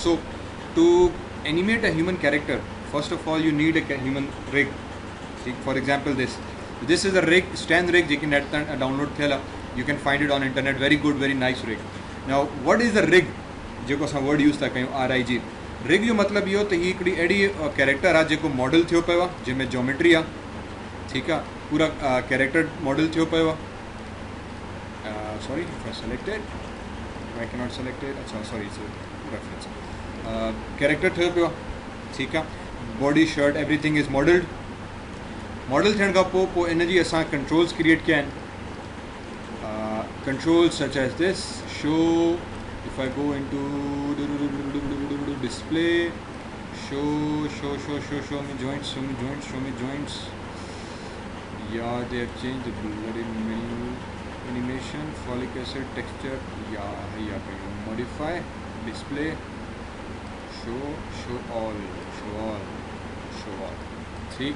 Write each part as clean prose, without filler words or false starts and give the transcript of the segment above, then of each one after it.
So to animate a human character, first of all you need a human rig. For example, this is a rig, stand rig जेकी net तां download थियल आहे. You can find it on internet. Very good, very nice rig. Now what is the rig जेको असां word use था कयूं, RIG. Rig जो मतिलबु इहो त हीअ हिकिड़ी अहिड़ी कैरेक्टर आहे जेको मॉडल थियो पियो आहे, जंहिंमें जोमेट्री आहे. ठीकु आहे, पूरा कैरेक्टर मॉडल थियो पियो आहे. Sorry if I selected, I can not selected. अच्छा सॉरी, रेफरेंस कैरेक्टर थियो पियो आहे. ठीकु आहे, body shirt everything is modelled. Model थियण खां पोइ इन जी असां कंट्रोल्स क्रिएट कया आहिनि. Controls such as this show. If I go into display, show me joints, show me joints. Yeah, they have changed the bloody menu. Animation, folic acid, texture. Yeah, modify, display, show all. See,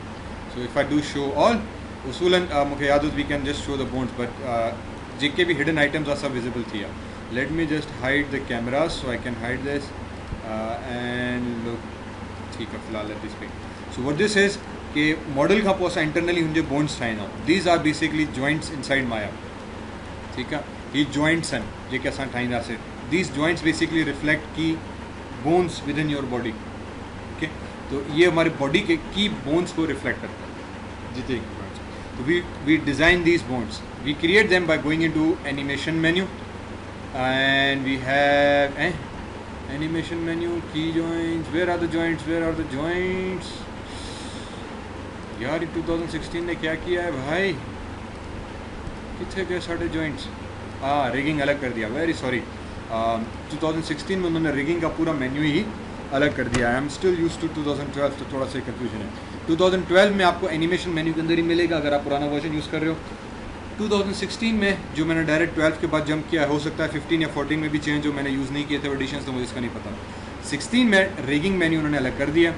so if I do show all, usulan मुझे याद हो we can just show the bones, but जेके भी hidden items are सब visible थी. Let me just hide the cameras so I can hide this and look. ठीक है, फिलहाल let this be. So what this is कि model खां पोइ असां internally हुनजे बोन्स ठाहींदा आहियूं. These are basically joints inside Maya. ठीकु आहे, ही joints आहिनि जेके असां ठाहींदासीं. These joints basically reflect की bones within your body. Okay, तो ये हमारे बॉडी के की बोन्स को रिफ्लेक्ट करता है जितने. तो we design these bones. We create them by going into animation menu. And we have animation menu, key joints. Where are the joints? यार 2016 ने क्या किया है भाई, कितने गए साढ़े joints. रिगिंग अलग कर दिया. Very sorry. 2016 में उन्होंने रिगिंग का पूरा मेन्यू ही अलग कर दिया. I am still use to 2012, तो थोड़ा सा कंफ्यूजन है. 2012 में आपको एनिमेशन मेन्यू के अंदर ही मिलेगा अगर आप पुराना वर्जन यूज़ कर रहे हो. 2016 में जो मैंने डायरेक्ट 12 के बाद जंप किया, हो सकता है 15 या 14 में भी चेंज, जो मैंने यूज़ नहीं किए थे एडिशंस, तो मुझे इसका नहीं पता. 16 में रिगिंग मेन्यू उन्होंने अलग कर दिया.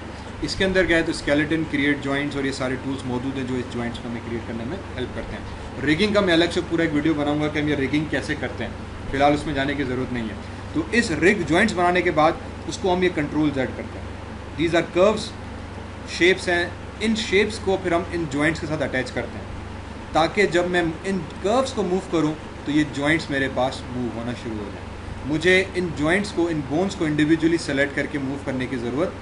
इसके अंदर गए तो स्केलेटन, क्रिएट जॉइंट्स और ये सारे टूल्स मौजूद हैं जो इस जॉइंट्स को हमें क्रिएट करने में हेल्प करते हैं. रिगिंग का मैं अलग से पूरा एक वीडियो बनाऊंगा कि हम ये रिगिंग कैसे करते हैं. फिलहाल उसमें जाने की ज़रूरत नहीं है. तो इस रिग जॉइंट्स बनाने के बाद उसको हम ये कंट्रोल्स ऐड करते हैं. दीज आर कर्व्स, शेप्स हैं. इन शेप्स को फिर हम इन जॉइंट्स के साथ अटैच करते हैं ताकि जब मैं इन कर्व्स को मूव करूं तो ये जॉइंट्स मेरे पास मूव होना शुरू हो जाए. मुझे इन जॉइंट्स को, इन बोन्स को इंडिविजुअली सेलेक्ट करके मूव करने की ज़रूरत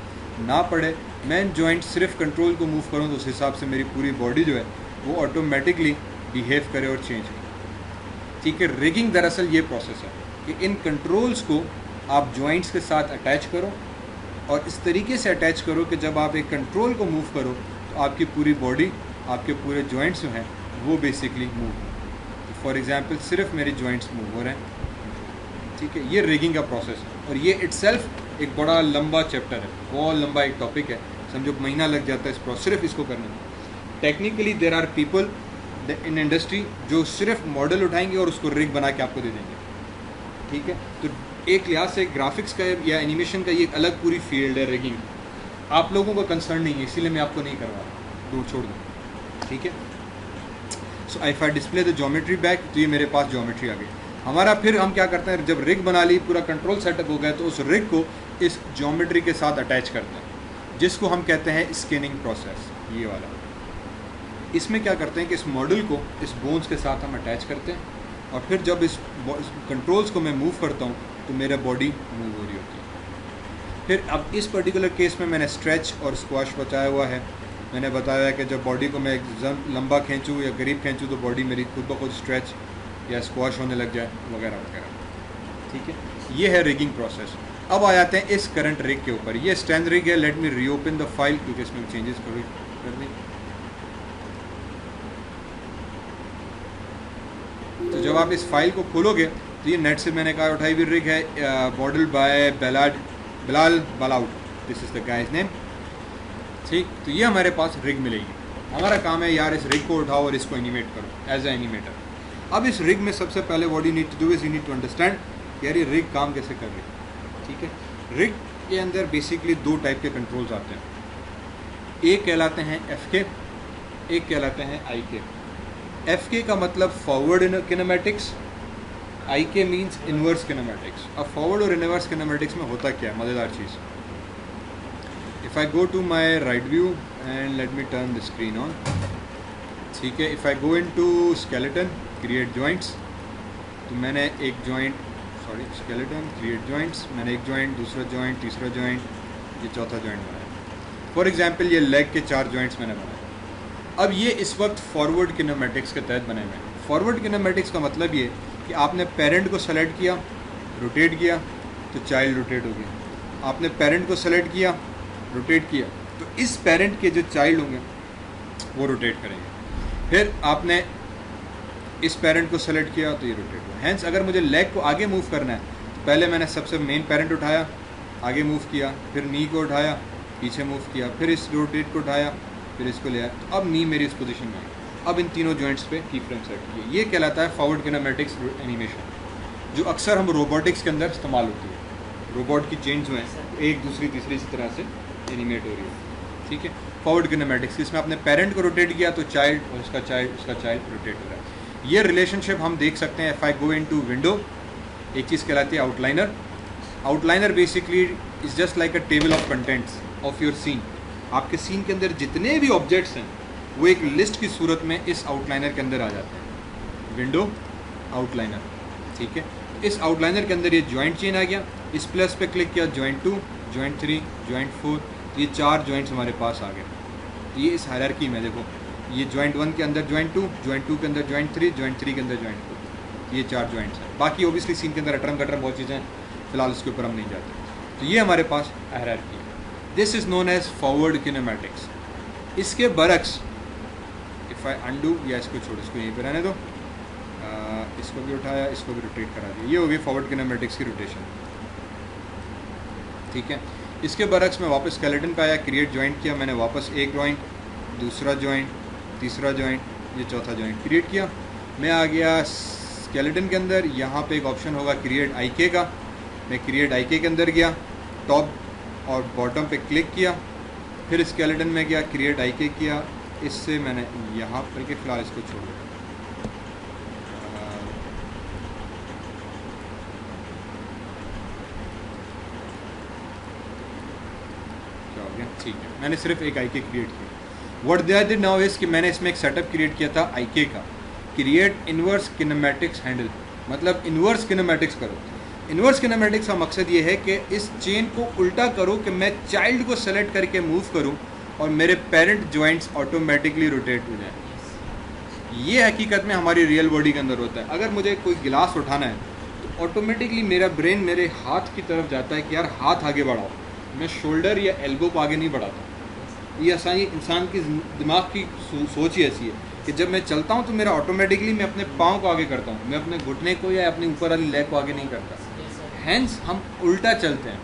ना पड़े. मैं इन जॉइंट्स सिर्फ कंट्रोल को मूव करूं तो उस हिसाब से मेरी पूरी बॉडी जो है वो ऑटोमेटिकली बिहेव करे और चेंज करे. ठीक है, रिगिंग दरअसल ये प्रोसेस है कि इन कंट्रोल्स को आप जॉइंट्स के साथ अटैच करो और इस तरीके से अटैच करो कि जब आप एक कंट्रोल को मूव करो तो आपकी पूरी बॉडी, आपके पूरे जॉइंट्स जो हैं वो बेसिकली मूव हो. फॉर एग्जांपल सिर्फ मेरे जॉइंट्स मूव हो रहे हैं. ठीक है, ये रिगिंग का प्रोसेस है और ये इटसेल्फ एक बड़ा लंबा चैप्टर है, बहुत लंबा एक टॉपिक है. समझो महीना लग जाता है इस प्रोसेस सिर्फ इसको करने में. Technically there are people in industry जो सिर्फ मॉडल उठाएंगे और उसको रिग बना के आपको दे देंगे. ठीक है, तो एक लिहाज से ग्राफिक्स का या एनिमेशन का ये एक अलग पूरी फील्ड है रिगिंग. आप लोगों का कंसर्न नहीं है, इसीलिए मैं आपको नहीं करवा रहा, दूर छोड़ दूँ. ठीक है, so if I display the geometry back, तो ये मेरे पास ज्योमेट्री आ गई हमारा. फिर हम क्या करते हैं, जब रिग बना ली, पूरा कंट्रोल सेटअप हो गया, तो उस रिग को इस ज्योमेट्री के साथ अटैच करते हैं जिसको हम कहते हैं स्कैनिंग प्रोसेस. ये वाला, इसमें क्या करते हैं कि इस मॉडल को इस बोन्स के साथ हम अटैच करते हैं और फिर जब इस कंट्रोल्स को मैं मूव करता हूँ तो मेरा बॉडी मूव हो रही होती है. फिर अब इस पर्टिकुलर केस में मैंने स्ट्रेच और स्क्वाश बताया हुआ है. मैंने बताया है कि जब बॉडी को मैं लंबा खींचूँ या करीब खींचूँ तो बॉडी मेरी खुद ब खुद स्ट्रेच या स्क्वाश होने लग जाए वगैरह वगैरह. ठीक है, ये है रिगिंग प्रोसेस. अब आ जाते हैं इस करंट रिग के ऊपर. ये स्टैंड रिग है. Let me reopen the file क्योंकि इसमें चेंजेस कर दी. तो जब आप इस फाइल को खोलोगे तो ये नेट से मैंने कहा उठाई हुई रिग है, मॉडल बाय बिलाल बालाउट. This is the guy's name. ठीक, तो ये हमारे पास रिग मिलेगी. हमारा काम है यार इस रिग को उठाओ और इसको एनिमेट करो एज ए एनिमेटर. अब इस रिग में सबसे पहले what you need to do is you need to understand यार ये रिग काम कैसे कर रही है. ठीक है, रिग के अंदर बेसिकली दो टाइप के कंट्रोल्स आते हैं. एक कहलाते हैं FK, एक कहलाते हैं IK. FK का मतलब फॉरवर्ड किनेमैटिक्स, आई के मीन्स इन्वर्स किनेमेटिक्स। अब फॉरवर्ड और इन्वर्स किनेमेटिक्स में होता क्या है, मज़ेदार चीज़। If I go to my right view and let me turn the screen on, ठीक है। If I go into skeleton create joints, तो मैंने एक joint, sorry skeleton create joints, मैंने एक जॉइंट, दूसरा जॉइंट, तीसरा जॉइंट, ये चौथा जॉइंट बनाया। फॉर एग्जांपल ये लेग के 4 जॉइंट्स मैंने बनाए। अब ये इस वक्त फॉरवर्ड किनेमेटिक्स के तहत बने हुए हैं। फॉरवर्ड किनेमेटिक्स का मतलब ये कि आपने पेरेंट को सेलेक्ट किया, रोटेट किया, तो चाइल्ड रोटेट हो गया। आपने पेरेंट को सेलेक्ट किया, रोटेट किया, तो इस पेरेंट के जो चाइल्ड होंगे वो रोटेट करेंगे। फिर आपने इस पेरेंट को सेलेक्ट किया तो ये रोटेट हुआ। हैंस अगर मुझे लेग को आगे मूव करना है, तो पहले मैंने सबसे मेन पेरेंट उठाया, आगे मूव किया, फिर नी को उठाया, पीछे मूव किया, फिर इस रोटेट को उठाया, फिर इसको ले आया, तो अब नी मेरी इस पोजीशन में आई। अब इन तीनों जॉइंट्स पे की फ्रेम सेट किए। ये कहलाता है फॉरवर्ड किनेमेटिक्स एनिमेशन, जो अक्सर हम रोबोटिक्स के अंदर इस्तेमाल होती है। रोबोट की चेंज जो हैं एक दूसरी तीसरी इसी तरह से एनिमेट हो रही है, ठीक है। फॉरवर्ड किनेमेटिक्स, इसमें आपने पेरेंट को रोटेट किया तो चाइल्ड और उसका चाइल्ड रोटेट हो रहा है। ये रिलेशनशिप हम देख सकते हैं। If I go into window, एक चीज़ कहलाती है outliner. Outliner basically is just like a table of contents of your scene. आपके सीन के अंदर जितने भी ऑब्जेक्ट्स हैं वो एक लिस्ट की सूरत में इस आउटलाइनर के अंदर आ जाते हैं। विंडो आउटलाइनर, ठीक है। इस आउटलाइनर के अंदर ये जॉइंट चेन आ गया, इस प्लस पे क्लिक किया, जॉइंट 2, जॉइंट 3, जॉइंट 4, ये 4 जॉइंट्स हमारे पास आ गए। ये इस हायरार्की में देखो, ये जॉइंट 1 के अंदर जॉइंट 2, जॉइंट 2 के अंदर जॉइंट 3, जॉइंट 3 के अंदर जॉइंट 2, ये 4 जॉइंट्स हैं। बाकी ओबियसली सीन के अंदर अटरम कटरम बहुत चीज़ें हैं, फिलहाल उसके ऊपर हम नहीं जाते। तो ये हमारे पास हायरार्की है। This is known as forward kinematics. इसके बरक्स, इफ़ आई अंडू, या इसको छोड़, इसको यहीं पे रहने दो, इसको भी उठाया, इसको भी रोटेट करा दिया, ये हो गई फॉरवर्ड किनेमैटिक्स की रोटेशन, ठीक है। इसके बरक्स में वापस स्केलेटन पे आया, क्रिएट जॉइंट किया मैंने, वापस एक जॉइंट, दूसरा जॉइंट, तीसरा जॉइंट, ये चौथा जॉइंट क्रिएट किया। मैं आ गया स्केलेटन के अंदर, यहाँ पे एक ऑप्शन होगा क्रिएट आईके का, मैं क्रिएट आईके के अंदर गया, टॉप और बॉटम पे क्लिक किया, फिर स्केलेटन में गया, क्रिएट आईके किया, इससे मैंने यहाँ पर के फिलहाल इसको छोड़ दिया। क्या हो गया, ठीक है, मैंने सिर्फ एक आईके क्रिएट किया। What they did now is कि मैंने इसमें एक सेटअप क्रिएट किया था आईके का, क्रिएट इन्वर्स किनेमैटिक्स हैंडल, मतलब इन्वर्स किनेमैटिक्स करो। इन्वर्स किनेमैटिक्स का मकसद ये है कि इस चेन को उल्टा करो कि मैं चाइल्ड को सेलेक्ट करके मूव करूं और मेरे पेरेंट जॉइंट्स ऑटोमेटिकली रोटेट हो जाएं। ये हकीकत में हमारी रियल बॉडी के अंदर होता है। अगर मुझे कोई गिलास उठाना है तो ऑटोमेटिकली मेरा ब्रेन मेरे हाथ की तरफ जाता है कि यार हाथ आगे बढ़ाओ, मैं शोल्डर या एल्बो को आगे नहीं बढ़ाता। ये आसानी इंसान की दिमाग की सोच ही ऐसी है कि जब मैं चलता हूँ तो मेरा ऑटोमेटिकली मैं अपने पाँव को आगे करता हूँ, मैं अपने घुटने को या अपने ऊपर वाली लेग को आगे नहीं करता। हैंस हम उल्टा चलते हैं।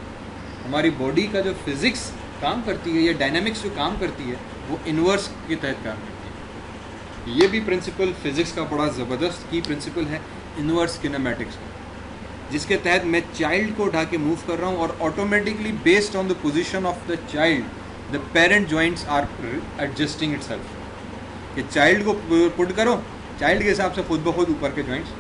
हमारी बॉडी का जो फिज़िक्स काम करती है या डायनामिक्स जो काम करती है वो इन्वर्स के तहत काम करती है। ये भी प्रिंसिपल फिज़िक्स का बड़ा ज़बरदस्त की प्रिंसिपल है इन्वर्स किनेमैटिक्स का, जिसके तहत मैं चाइल्ड को उठा के मूव कर रहा हूँ और automatically based on the position of the child the parent joints are adjusting itself. कि चाइल्ड को पुट करो, चाइल्ड के हिसाब से खुद ब खुद ऊपर के जॉइंट्स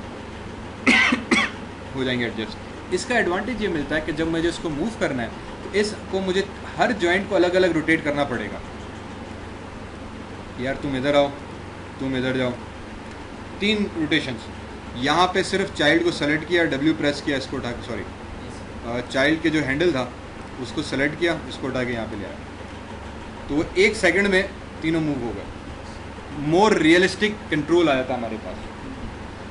हो जाएंगे एडजस्ट। इसका एडवांटेज ये मिलता है कि जब मुझे इसको मूव करना है तो इसको मुझे हर जॉइंट को अलग अलग रोटेट करना पड़ेगा। यार तुम इधर आओ, तुम इधर जाओ, 3 रोटेशंस। यहाँ पे सिर्फ चाइल्ड को सेलेक्ट किया, डब्ल्यू प्रेस किया, इसको उठा के, सॉरी चाइल्ड के जो हैंडल था उसको सेलेक्ट किया, इसको उठा के यहाँ पे ले आया, तो वो 1 सेकंड में तीनों मूव हो गए। मोर रियलिस्टिक कंट्रोल आया था हमारे पास।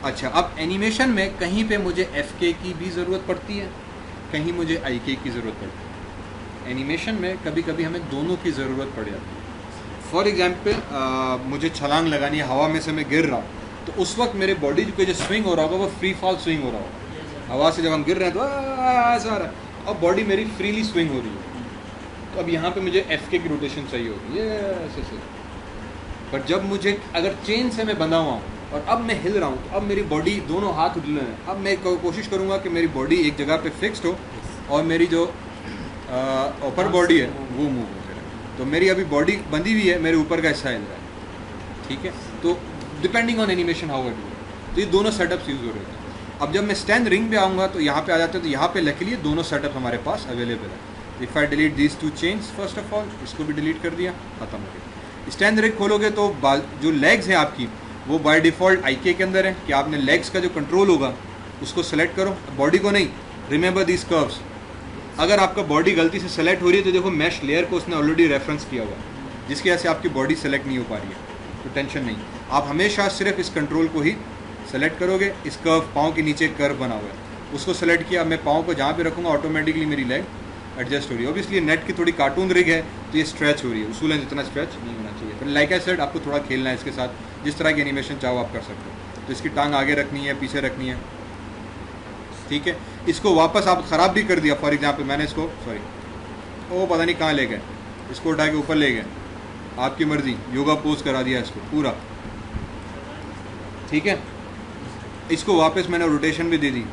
अच्छा, अब एनिमेशन में कहीं पे मुझे FK की भी ज़रूरत पड़ती है, कहीं मुझे IK की ज़रूरत पड़ती है। एनिमेशन में कभी कभी हमें दोनों की ज़रूरत पड़ जाती है। फॉर एग्जांपल मुझे छलांग लगानी है, हवा में से मैं गिर रहा हूँ, तो उस वक्त मेरे बॉडी जो जो स्विंग हो रहा होगा वो फ्री फॉल स्विंग हो रहा होगा। हवा से जब हम गिर रहे हैं तो ऐसा आ रहा है, और बॉडी मेरी फ्रीली स्विंग हो रही है। तो अब यहाँ पे मुझे FK की रोटेशन चाहिए होगी, ये ऐसे से। पर जब मुझे अगर चेन से मैं बंधा हुआ हूँ और अब मैं हिल रहा हूँ, तो अब मेरी बॉडी दोनों हाथ हिल रहे हैं। अब मैं कोशिश करूँगा कि मेरी बॉडी एक जगह पे फिक्स्ड हो और मेरी जो ऊपर बॉडी है वो मूव होते रहे। तो मेरी अभी बॉडी बंधी हुई है, मेरे ऊपर का हिस्सा हिल रहा है, ठीक है। तो depending on animation how I do, तो ये दोनों सेटअप्स यूज़ हो रहे हैं। अब जब मैं स्टैंड रिंग पे आऊँगा तो यहाँ पे आ जाते हैं, तो यहाँ पे लकीली दोनों सेटअप हमारे पास अवेलेबल है। If I delete these 2 chains first of all, इसको भी डिलीट कर दिया, खत्म हो गया। स्टैंड रिग खोलोगे तो जो लेग्स हैं आपकी वो बाय डिफ़ॉल्ट IK के अंदर है कि आपने लेग्स का जो कंट्रोल होगा उसको सेलेक्ट करो, बॉडी को नहीं। रिमेंबर दीज कर्व्स, अगर आपका बॉडी गलती से सेलेक्ट हो रही है तो देखो मैश लेयर को उसने ऑलरेडी रेफरेंस किया हुआ है, जिसकी वजह से आपकी बॉडी सेलेक्ट नहीं हो पा रही है, तो टेंशन नहीं। आप हमेशा सिर्फ इस कंट्रोल को ही सेलेक्ट करोगे। इस कर्व, पाँव के नीचे कर्व बना हुआ है, उसको सेलेक्ट किया। मैं पाँव को जहाँ पे रखूँगा ऑटोमेटिकली मेरी लेग एडजस्ट हो रही है। ऑब्वियसली नेट की थोड़ी कार्टून रिग है तो ये स्ट्रेच हो रही है, उसूलन जितना स्ट्रेच नहीं होना चाहिए। फिर लाइक आई सेड, आपको थोड़ा खेलना है इसके साथ, जिस तरह की एनिमेशन चाहो आप कर सकते हो। तो इसकी टांग आगे रखनी है, पीछे रखनी है, ठीक है। इसको वापस आप ख़राब भी कर दिया, फॉर एग्जाम्पल मैंने इसको पता नहीं कहाँ ले गए, इसको उठा के ऊपर ले गए, आपकी मर्जी, योगा पोज करा दिया इसको पूरा, ठीक है। इसको वापस मैंने रोटेशन भी दे दी,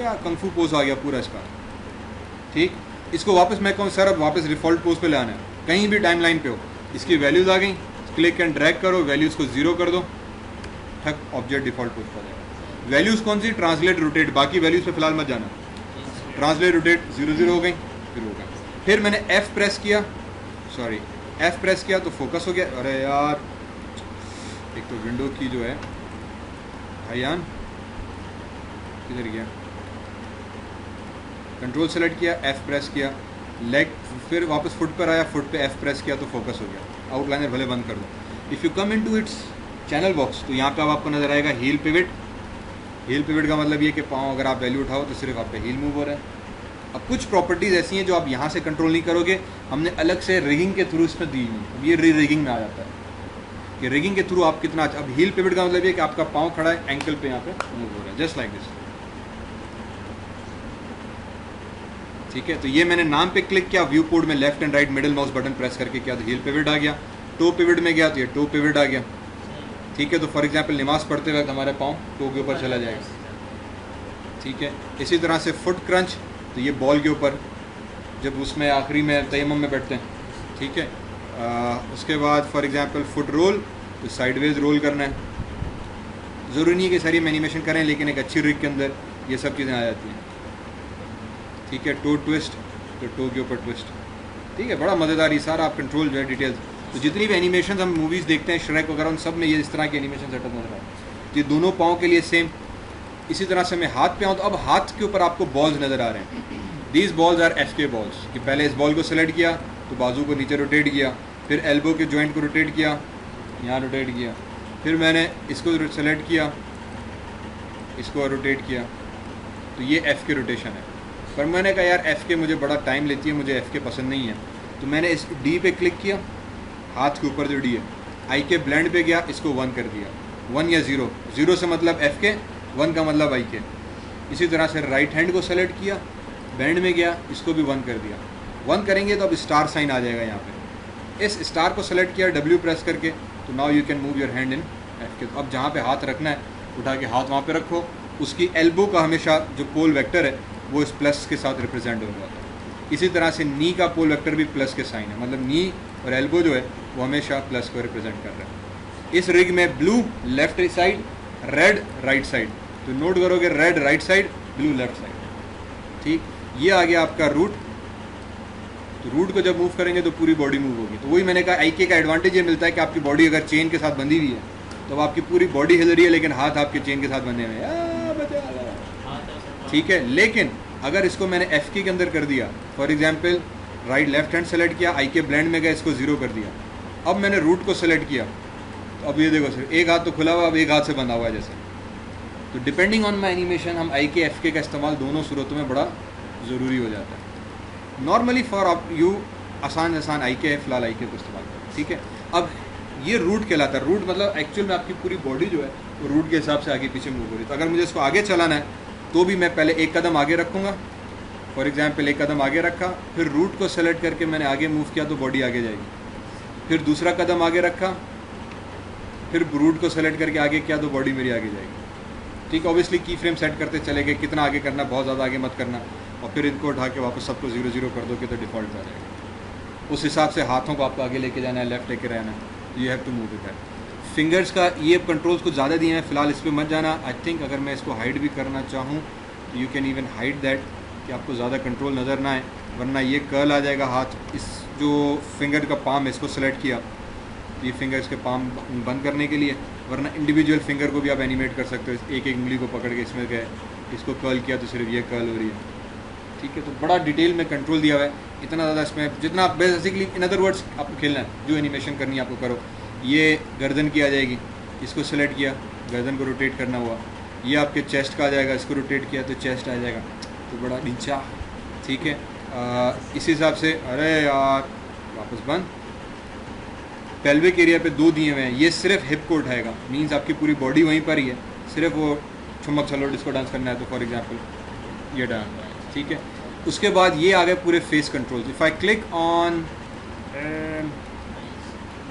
या कंफू पोज आ गया पूरा इसका, ठीक। इसको वापस मैं कहूँ सर अब वापस डिफ़ॉल्ट पोज पे ले आना है, कहीं भी टाइम लाइन पे हो, इसकी वैल्यूज़ आ गई, क्लिक एंड ड्रैग करो, वैल्यूज़ को 0 कर दो, ठक ऑब्जेक्ट डिफ़ॉल्ट पोज पर जाएगा। वैल्यूज़ कौन सी? ट्रांसलेट, रोटेट, बाकी वैल्यूज़ पे फिलहाल मत जाना। ट्रांसलेट, रोटेट 0 हो गई, फिर हो गया। फिर मैंने F प्रेस किया, F प्रेस किया तो फोकस हो गया। अरे यार, एक तो विंडो की जो है भाईयान किधर गया, कंट्रोल सेलेक्ट किया, F प्रेस किया, लेग, फिर वापस फुट पर आया, फुट पे F प्रेस किया तो फोकस हो गया। आउटलाइनर भले बंद कर दो। If you come into its channel box तो यहाँ पे अब आपको नजर आएगा हील पिवट। हील पिवट का मतलब ये कि पाँव अगर आप वैल्यू उठाओ तो सिर्फ आपका हील मूव हो रहा है। अब कुछ प्रॉपर्टीज़ ऐसी हैं जो आप यहाँ से कंट्रोल नहीं करोगे, हमने अलग से रिगिंग के थ्रू इसमें दी हुई। अब ये रिगिंग में आ जाता है कि रिगिंग के थ्रू आप कितना। अब हील पिवट का मतलब ये कि आपका पाँव खड़ा है, एंकल पे यहाँ पे मूव हो रहा है, जस्ट लाइक दिस, ठीक है। तो ये मैंने नाम पे क्लिक किया, व्यू पोर्ट में left and right middle mouse button press करके किया तो हील पिवट आ गया। टो पिवट में गया तो ये टो पिवट आ गया, ठीक है। तो फॉर एग्जांपल नमाज पढ़ते वक्त हमारे पाँव टो के ऊपर चला जाएगा, ठीक है। इसी तरह से फुट क्रंच, तो ये बॉल के ऊपर जब उसमें आखिरी में तयम्मुम में बैठते हैं, ठीक है। उसके बाद फॉर एग्जांपल फुट रोल, तो साइडवेज रोल करना है। ज़रूरी नहीं है कि सारी हम एनिमेशन करें, लेकिन एक अच्छी रिग के अंदर ये सब चीज़ें आ जाती हैं, ठीक है। टो ट्विस्ट, तो टो के ऊपर ट्विस्ट, ठीक है। बड़ा मज़ेदार, ये सारा आप कंट्रोल जो है डिटेल्स। तो जितनी भी एनिमेशन हम मूवीज़ देखते हैं, श्रेक वगैरह, उन सब में ये इस तरह की एनिमेशन सेटअप नजर आता है। ये दोनों पाँव के लिए सेम। इसी तरह से मैं हाथ पे आऊँ तो अब हाथ के ऊपर आपको बॉल्स नज़र आ रहे हैं। These balls are FK balls, कि पहले इस बॉल को सेलेक्ट किया तो बाजू को नीचे रोटेट किया, फिर एल्बो के जॉइंट को रोटेट किया, यहाँ रोटेट किया, फिर मैंने इसको सेलेक्ट किया, इसको रोटेट किया, तो ये FK रोटेशन है। पर मैंने कहा यार FK मुझे बड़ा टाइम लेती है, मुझे FK पसंद नहीं है, तो मैंने इस D पे क्लिक किया, हाथ के ऊपर जो D है, IK ब्लेंड पे गया, इसको 1 कर दिया। 1 या 0, 0 से मतलब FK, 1 का मतलब IK। इसी तरह से राइट हैंड को सेलेक्ट किया, बैंड में गया, इसको भी 1 कर दिया। 1 करेंगे तो अब स्टार साइन आ जाएगा यहाँ पे। इस स्टार को सेलेक्ट किया W प्रेस करके, तो now you can move your hand in FK। तो अब जहाँ पे हाथ रखना है उठा के हाथ वहाँ पे रखो। उसकी एल्बो का हमेशा जो पोल वेक्टर है वो इस प्लस के साथ रिप्रेजेंट हो जाता है। इसी तरह से नी का पोल वेक्टर भी प्लस के साइन है, मतलब नी और एल्बो जो है वो हमेशा प्लस को रिप्रेजेंट कर रहा है। इस रिग में blue left side, red right side, तो नोट करोगे red right side, blue left side, ठीक। ये आ गया आपका रूट। तो रूट को जब मूव करेंगे तो पूरी बॉडी मूव होगी। तो वही मैंने कहा IK का एडवांटेज ये मिलता है कि आपकी बॉडी अगर चेन के साथ बंधी हुई है तो आपकी पूरी बॉडी हिल रही है, लेकिन हाथ आपके चेन के साथ बंधे हुए हैं, ठीक है। लेकिन अगर इसको मैंने FK के अंदर कर दिया, for example right left hand select किया, IK ब्लेंड में गया, इसको 0 कर दिया, अब मैंने रूट को सेलेक्ट किया, तो अब ये देखो सिर्फ एक हाथ तो खुला हुआ, अब एक हाथ से बंधा हुआ है जैसे। तो डिपेंडिंग ऑन माई एनिमेशन हम IK FK का इस्तेमाल दोनों सूरतों में बड़ा ज़रूरी हो जाता है। नॉर्मली फॉर यू आसान IK है, फिलहाल IK को इस्तेमाल करें, ठीक है। अब ये रूट कहलाता है। रूट मतलब एक्चुअल में आपकी पूरी बॉडी जो है वो रूट के हिसाब से आगे पीछे मूव हो रही है। तो अगर मुझे इसको आगे चलाना है तो भी मैं पहले एक कदम आगे रखूँगा, फॉर एग्जाम्पल एक कदम आगे रखा, फिर रूट को सेलेक्ट करके मैंने आगे मूव किया तो बॉडी आगे जाएगी, फिर दूसरा कदम आगे रखा, फिर रूट को सेलेक्ट करके आगे किया तो बॉडी मेरी आगे जाएगी, ठीक। ऑब्वियसली की फ्रेम सेट करते चले गए, कितना आगे करना, बहुत ज़्यादा आगे मत करना, और फिर इनको उठा के वापस सबको 0 0 कर दो कि तो डिफ़ॉल्ट आ जाएगा। उस हिसाब से हाथों को आपको आगे लेके जाना है, लेफ्ट लेके रहना है, तो you have to move it. Fingers का ये कंट्रोल्स कुछ ज़्यादा दिए हैं, फ़िलहाल इस पर मत जाना। आई थिंक अगर मैं इसको हाइड भी करना चाहूँ तो you can even hide that, कि आपको ज़्यादा कंट्रोल नज़र ना आए, वरना ये कर्ल आ जाएगा हाथ। इस जो फिंगर का पाम है इसको सेलेक्ट किया, ये फिंगर्स के पाम बंद करने के लिए, वरना इंडिविजुअल फिंगर को भी आप एनिमेट कर सकते हो, एक एक उंगली को पकड़ के इसमें गए, इसको कर्ल किया तो सिर्फ ये कर्ल हो रही है। ठीक है, तो बड़ा डिटेल में कंट्रोल दिया हुआ है, इतना ज़्यादा इसमें जितना आप बेसिकली इन अदर वर्ड्स आपको खेलना है, जो एनिमेशन करनी है आपको करो। ये गर्दन की आ जाएगी, इसको सेलेक्ट किया, गर्दन को रोटेट करना हुआ, ये आपके चेस्ट का आ जाएगा, इसको रोटेट किया तो चेस्ट आ जाएगा, तो बड़ा नीचा। ठीक है, इसी हिसाब से, अरे यार वापस बंद। पेल्विक एरिया पे 2 दिए हुए हैं, ये सिर्फ हिप को उठाएगा, मीन्स आपकी पूरी बॉडी वहीं पर ही है, सिर्फ वो ठुमक चलो डिस्को डांस करना है तो फॉर एग्जांपल ये डांस। ठीक है, उसके बाद ये आ गए पूरे face control. If I click on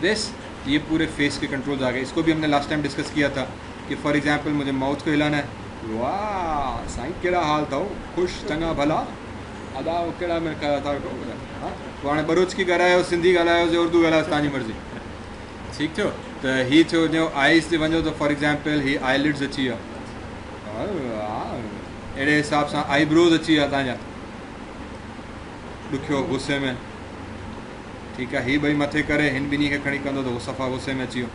this, ये पूरे फेस के कंट्रोल्स आ गए। इसको भी हमने लास्ट टाइम डिस्कस किया था कि फॉर एग्जांपल मुझे माउथ को हिलाना है, वाह साईं केड़ा हाल था, खुश चंगा भला अदा केड़ा मैं कहा था, हाँ तो हाणे बरूच की ॻाल्हायो, सिंधी ॻाल्हायो, उर्दू ॻाल्हायो, तव्हांजी मर्ज़ी। ठीक थियो, तो ही थियो जो आइज़ ते वञो तो फॉर एग्जांपल ही आईलिड्स अची विया, अहिड़े हिसाब सां आईब्रोज अची विया तव्हांजा, ॾुखियो गुस्से में। ठीक है, ही ॿई मथे करे हिन ॿिन्ही खे खणी कंदो त उहो सफ़ा गुस्से में अची वियो,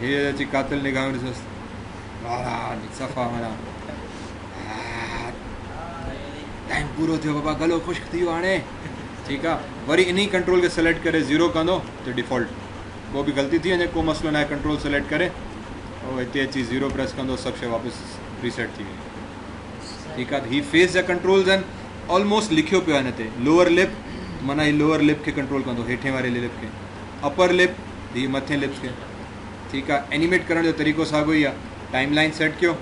हीअ अची कातिल निगाहूं ॾिसोसि सफ़ा माना टाइम पूरो थियो बाबा, गलो ख़ुश्क थी वियो हाणे। ठीक आहे, वरी इन्ही कंट्रोल खे सेलेक्ट करे 0 कंदो तो डिफ़ॉल्ट, वो भी गलती थी वञे, को मसलो न आहे, कंट्रोल सेलेक्ट करे और हिते अची 0 प्रेस कंदो, सभु शइ वापसि रीसेट थी वई। ठीक आहे, ही फेस जा कंट्रोल्स आहिनि, ऑलमोस्ट लिखियो पियो आहे हिन ते। लोअर लिप माना ही लोअर लिप खे कंट्रोल कंदो, हेठे वारे लिप खे, अपर लिप ही मथे लिप्स खे। ठीक आहे, एनिमेट करण जो तरीक़ो साॻियो ई आहे, टाइम लाइन सेट कयो,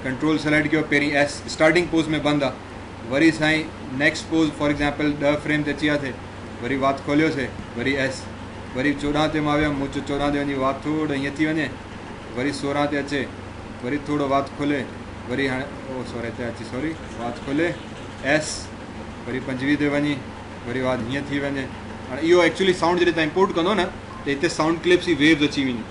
कंट्रोल सेलेक्ट कयो, पहिरीं एस स्टार्टिंग पोज में बंदि आहे, वरी साईं next pose for example 10 frame ते अची विया थे, वरी वात खोलियोसीं, वरी एस, वरी 14 ते मां वियुमि, मूं 14 ते वञी वात थोरो हीअं थी वञे, वरी 16 ते अचे, वरी थोरो वात खोले, वरी हाणे ओ सॉरी हिते अची सॉरी वात खोले एस, वरी 25 ते वञी, वरी वात हीअं थी वञे। हाणे इहो एक्चुअली साउंड जॾहिं तव्हां इम्पोर्ट कंदो न त हिते साउंड क्लिप्स ई वेव्स अची वेंदियूं,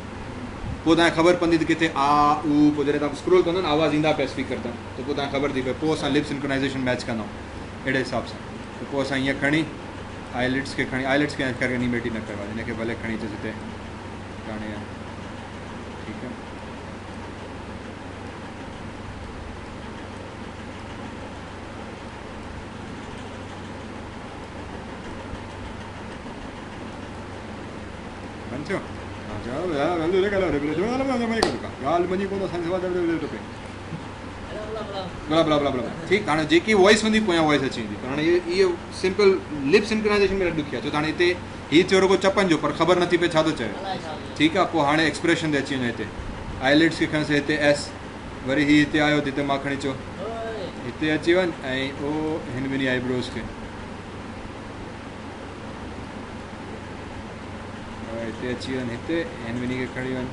पोइ तव्हांखे ख़बर पवंदी त किथे आ ऊ, पोइ जॾहिं तव्हां स्क्रोल कंदो न आवाज़ ईंदा पिया स्पीकर तां, त पोइ तव्हांखे ख़बर थी पए, पोइ असां लिप सिंक्रोनाइज़ेशन मैच कंदा आहियूं अहिड़े हिसाब सां। त पोइ असां हीअं खणी आईलिड्स खे खणी, आईलिड्स खे करे एनिमेट ई न कयो आहे, हिनखे भले खणी अचो हिते हाणे। ठीकु आहे, बंदि थियो, ॻाल्हि मञी कोन असांखे बला बला बला बला। ठीकु, हाणे जेकी वॉइस हूंदी पोयां वॉइस अची वेंदी, पर हाणे इहो सिंपल लिप सिंक्रोनाइज़ेशन में ॾुखी आहे, छो त हाणे हिते हीउ थियो रुगो चपनि जो, पर ख़बर नथी पए छा थो चए। ठीकु आहे, पोइ हाणे एक्सप्रेशन ते अची वञो, हिते आईलिड्स खे खणियोसीं, हिते एस, वरी हीउ हिते आयो, हिते मां खणी अचो, हिते अची वञि ऐं ओ हिन ॿिन्ही आईब्रोज़ खे हिते अची वञि, हिते हिन ॿिन्ही खे खणी वञि,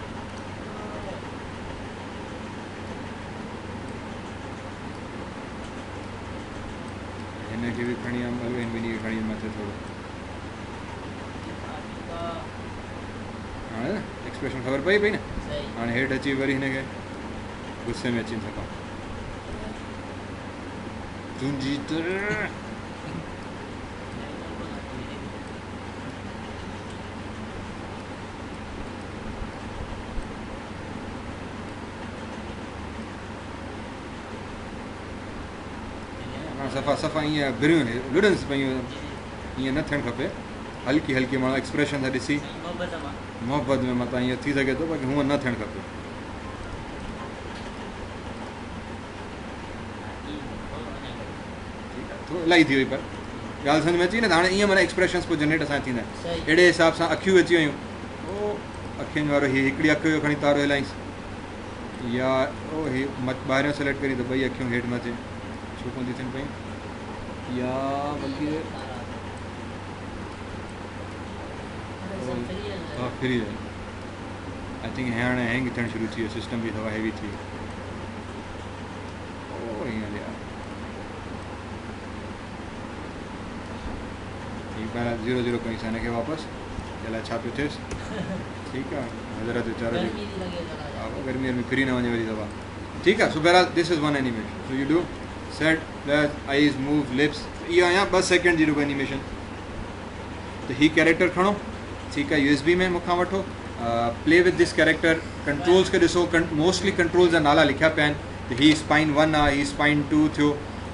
हिनखे बि खणी वञि, हिन ॿिन्ही खे खणी वञि मथे थोरो। हाणे एक्सप्रेशन ख़बर पई न, हाणे हेठि अची वरी हिनखे गुस्से में अची सघां, तुंहिंजी तरह सफ़ा सफ़ा ईअं बिरियूं लुडन्स पयूं, ईअं न थियणु खपे, हल्की हल्की माण्हू एक्सप्रेशन सां ॾिसी मोहबत में मथां ईअं थी सघे थो, बाक़ी हूअं न थियणु खपे। ठीकु आहे, इलाही थी वई, पर ॻाल्हि सम्झ में अची न, हाणे ईअं माना एक्सप्रेशन्स पोइ जनरेट असां थींदा आहिनि, अहिड़े हिसाब सां अखियूं अची वियूं, ओ अखियुनि वारो हीअ हिकिड़ी अखि जो खणी तारो हिलाईंसि, या ओ हीअ ॿाहिरियों सेलेक्ट करी त ॿई अखियूं हेठि मथे छो कोन थी थियनि पयूं, या बल्कि हा फ्री आहे, आई थिंक हाणे हैंग थियणु शुरू थी वियो, सिस्टम बि थोरो हैवी थी वियो, ओ हीअं यार हीअ पहिरियां 0 0 कईं हिनखे वापसि अलाए छा पियो थिएसि ठीकु आहे हज़रत वीचारो गर्मी थी लॻे जरा गर्मी में फिरी न वञे वरी दफ़ा ठीकु आहे सो बहरहाल this is one animation so you do set eyes move lips इहो अञा 2 सेकेंड जी रुगो एनिमेशन त ही कैरेक्टर खणो ठीकु आहे USB में मूंखां वठो play with this character controls खे ॾिसो मोस्टली कंट्रोल्स जा नाला लिखिया पिया आहिनि त ही स्पाइन 1 आहे ही स्पाइन 2 थियो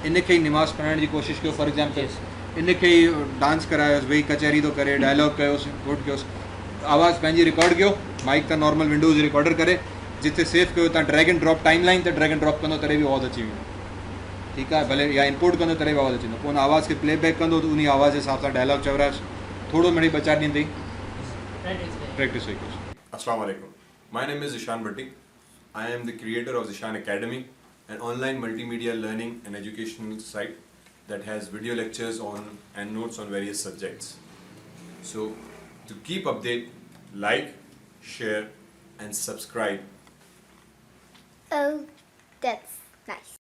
इन खे ई निमाज़ पढ़ाइण जी कोशिशि कयो फॉर एग्जाम्पल इन खे ई डांस करायोसि भई कचहरी थो करे डायलॉग कयोसि कोट कयोसि आवाज़ पंहिंजी रिकॉर्ड कयो माइक त नॉर्मल विंडोज़ रिकॉर्डर करे जिते सेव कयो तव्हां drag and drop time line ते ड्रैग एंड ड्रॉप कंदो तॾहिं बि आवाज़ अची वेंदो ठीकु आहे भले या इंपोर्ट कंदो तॾहिं बि आवाज़ अची वेंदो पोइ हुन आवाज़ खे प्लेबैक कंदो त उन आवाज़ जे हिसाब सां डायलॉग चवरायोसि थोरो मिड़ी 2-4 ॾींहं ताईं practice हुई कुझु Assalamu alaikum. My name is Zishan Bhatti. I am the creator of Zishan Academy, an online multimedia learning and educational site that has video lectures on and notes on various subjects. So, to keep update, like, share, and subscribe. Oh, that's nice.